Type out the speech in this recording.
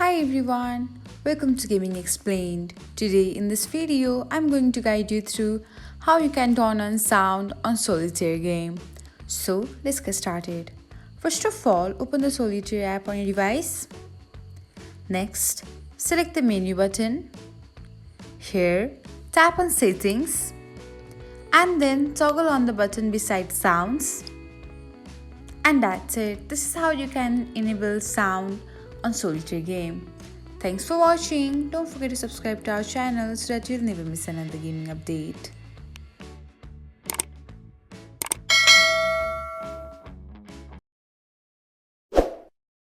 Hi everyone, welcome to Gaming Explained. Today in this video, I'm going to guide you through how you can turn on sound on Solitaire game. So let's get started. First of all, open the Solitaire app on your device. Next, select the menu button. Here, tap on settings and then toggle on the button beside sounds. And that's it. This is how you can enable sound on Solitaire game. Thanks for watching. Don't forget to subscribe to our channel so that you'll never miss another gaming update.